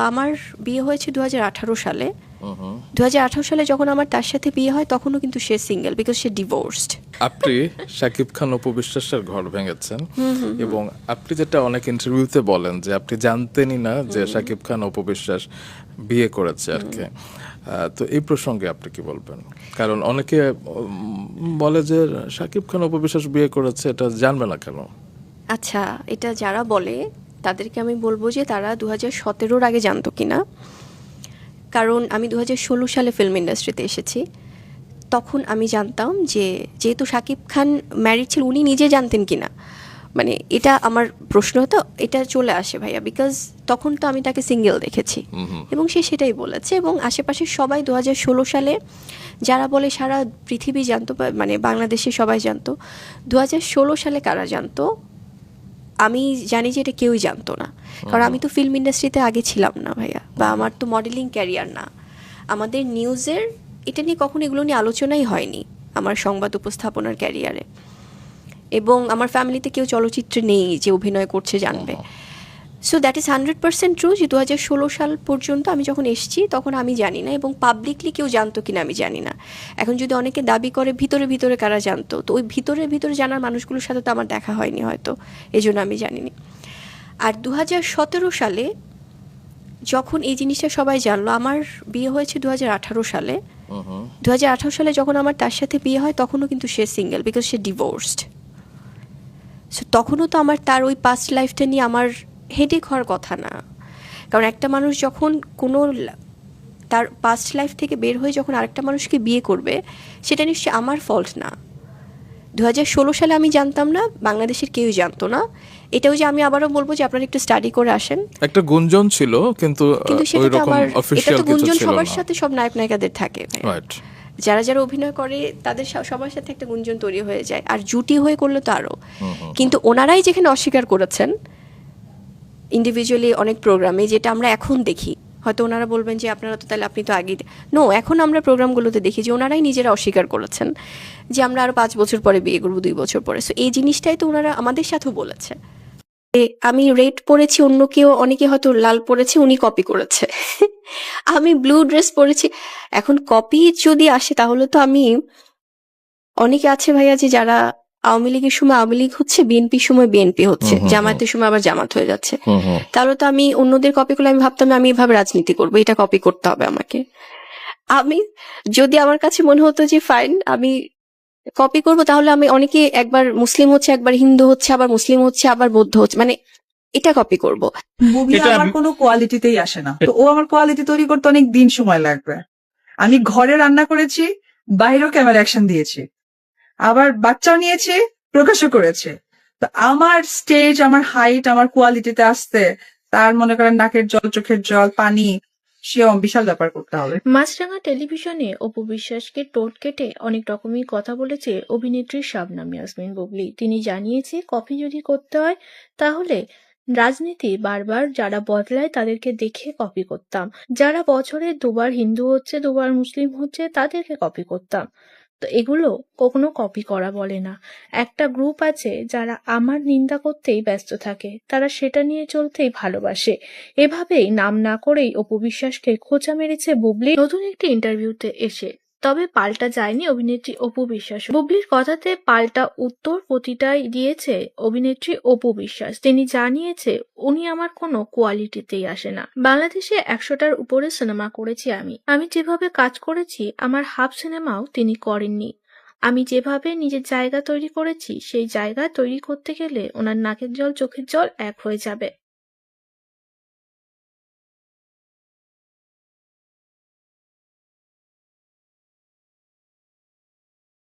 আমার বিয়ে হয়েছে 2018 সালে। হুম। 2018 সালে যখন আমার তার সাথে বিয়ে হয় তখনও কিন্তু সে সিঙ্গেল, বিকজ সে ডিভোর্সড। আপনি শাকিব খান অপু বিশ্বাসের ঘর ভেঙেছেন এবং আপনি যেটা অনেক ইন্টারভিউতে বলেন যে আপনি জানতেনই না যে শাকিব খান অপু বিশ্বাস বিয়ে করেছে আর কি। তো এই প্রসঙ্গে আপনি কি বলবেন? কারণ অনেকে বলে যে শাকিব খান অপু বিশ্বাস বিয়ে করেছে, এটা জানবে না কেন? আচ্ছা, এটা যারা বলে তাদেরকে আমি বলবো যে তারা 2017-র আগে জানতো কিনা। কারণ আমি 2016 সালে ফিল্ম ইন্ডাস্ট্রিতে এসেছি। তখন আমি জানতাম যে যেহেতু শাকিব খান ম্যারিড ছিল, উনি নিজে জানতেন কিনা, মানে এটা আমার প্রশ্ন তো এটা চলে আসে ভাইয়া, বিকজ তখন তো আমি তাকে সিঙ্গেল দেখেছি এবং সে সেটাই বলেছে। এবং আশেপাশের সবাই 2016 সালে যারা বলে সারা পৃথিবী জানতো, মানে বাংলাদেশে সবাই জানতো। 2016 সালে কারা জানতো আমি জানি যে এটা কেউই জানতো না, কারণ আমি তো ফিল্ম ইন্ডাস্ট্রিতে আগে ছিলাম না ভাইয়া, বা আমার তো মডেলিং ক্যারিয়ার না। আমাদের নিউজের এটা নিয়ে কখনো এগুলো নিয়ে আলোচনাই হয়নি আমার সংবাদ উপস্থাপনার ক্যারিয়ারে। এবং আমার ফ্যামিলিতে কেউ চলচ্চিত্রে নেই যে অভিনয় করছে জানবে। সো দ্যাট ইজ 100% ট্রু যে 2016 সাল পর্যন্ত আমি যখন এসেছি তখন আমি জানি না, এবং পাবলিকলি কেউ জানতো কিনা আমি জানি না। এখন যদি অনেকে দাবি করে ভিতরে ভিতরে কারা জানতো, তো ওই ভিতরে ভিতরে জানার মানুষগুলোর সাথে তো আমার দেখা হয়নি হয়তো, এই জন্য আমি জানিনি। আর 2017 সালে যখন এই জিনিসটা সবাই জানলো, আমার বিয়ে হয়েছে 2018 সালে। 2018 সালে যখন আমার তার সাথে বিয়ে হয় তখনও কিন্তু সে সিঙ্গেল, বিকজ সে ডিভোর্সড। সো তখনও তো আমার তার ওই পাস্ট লাইফটা নিয়ে আমার হেডেক হওয়ার কথা না। কারণ একটা মানুষ যখন কোনো তার পাস্ট লাইফ থেকে বের হয়ে যখন আরেকটা মানুষকে বিয়ে করবে, সেটা নিশ্চয়ই আমার ফল্ট না। 2016 সালে আমি জানতাম না, বাংলাদেশের কেউই জানতো না। এটাও যে আমি আবারও বলবো যে আপনারা একটু স্টাডি করে আসেন। একটা গুঞ্জন ছিল, কিন্তু সেটা তো আমার, এটা অফিশিয়াল তো কিছু গুঞ্জন ছিল সবার না। সাথে, সব নায়ক নায়িকাদের থাকে। রাইট। যারা যারা অভিনয় করে তাদের সবার সাথে একটা গুঞ্জন তৈরি হয়ে যায়, আর জুটি হয়ে করলে তো আরও। কিন্তু ওনারাই যেখানে অস্বীকার করেছেন ইন্ডিভিজুয়ালি অনেক প্রোগ্রামে, যেটা আমরা এখন দেখি, হয়তো ওনারা বলবেন যে আপনারা তো তাহলে আপনি তো আগে নো, এখন আমরা প্রোগ্রামগুলোতে দেখি যে ওনারাই নিজেরা অস্বীকার করেছেন যে আমরা আরও 5 বছর পরে বিয়ে করবো, 2 বছর পরে। সো এই জিনিসটাই তো ওনারা আমাদের সাথেও বলেছে। আমি রেড পরেছি, অন্য কেউ অনেকে হয়তো লাল পরেছে, উনি কপি করেছে। আমি ব্লু ড্রেস পরেছি। এখন কপি যদি আসে তাহলে তো আমি, অনেকে আছে ভাইয়া যে যারা আওয়ামী লীগের সময় আওয়ামী লীগ হচ্ছে, বিএনপির সময় বিএনপি হচ্ছে, জামায়াতের সময় আবার জামাত হয়ে যাচ্ছে। তাহলে তো আমি অন্যদের কপি করলে আমি ভাবতাম আমি এভাবে রাজনীতি করবো, এটা কপি করতে হবে আমাকে। আমি যদি আমার কাছে মনে হতো যে ফাইন আমি কপি করবো, তাহলে আমি অনেকে একবার মুসলিম হচ্ছে, একবার হিন্দু হচ্ছে, আবার মুসলিম হচ্ছে, আবার বৌদ্ধ হচ্ছে, মানে এটা কপি করব। মুভি আমার কোনো কোয়ালিটিতেই আসে না, তো ও আমার কোয়ালিটি তৈরি করতে অনেক দিন সময় লাগবে। আমি ঘরে রান্না করেছি, বাইরেও ক্যামেরা অ্যাকশন দিয়েছি, আবার বাচ্চাও নিয়েছি, প্রকাশও করেছে। তো আমার স্টেজ, আমার হাইট, আমার কোয়ালিটিতে আসতে তার মনে করেন নাকের জল, চোখের জল, পানি, সে বিশাল ব্যাপার করতে হবে। মাছরাঙা টেলিভিশনে অপু বিশ্বাসকে টোট কেটে অনেক রকমই কথা বলেছে অভিনেত্রী শাবনাম ইয়াসমিন বুবলি। তিনি জানিয়েছে কপি যদি করতে হয় তাহলে রাজনীতি বারবার যারা বদলায় তাদেরকে দেখে কপি করতাম, যারা বছরে দুবার হিন্দু হচ্ছে, দুবার মুসলিম হচ্ছে, তাদেরকে কপি করতাম। তো এগুলো কখনো কপি করা বলে না। একটা গ্রুপ আছে যারা আমার নিন্দা করতেই ব্যস্ত থাকে, তারা সেটা নিয়ে চলতেই ভালোবাসে। এভাবেই নাম না করেই অপু বিশ্বাসকে খোঁচা মেরেছে বুবলি নতুন একটি ইন্টারভিউতে এসে। তবে পাল্টা যায়নি অভিনেত্রী অপু বিশ্বাস। বুবলির কথাতে পাল্টা উত্তর প্রতিটাই দিয়েছে অভিনেত্রী অপু বিশ্বাস। তিনি জানিয়েছে উনি আমার কোনো কোয়ালিটিতেই আসে না। বাংলাদেশে 100টার উপরে সিনেমা করেছি আমি যেভাবে কাজ করেছি আমার হাফ সিনেমাও তিনি করেননি। আমি যেভাবে নিজের জায়গা তৈরি করেছি সেই জায়গা তৈরি করতে গেলে ওনার নাকের জল চোখের জল এক হয়ে যাবে।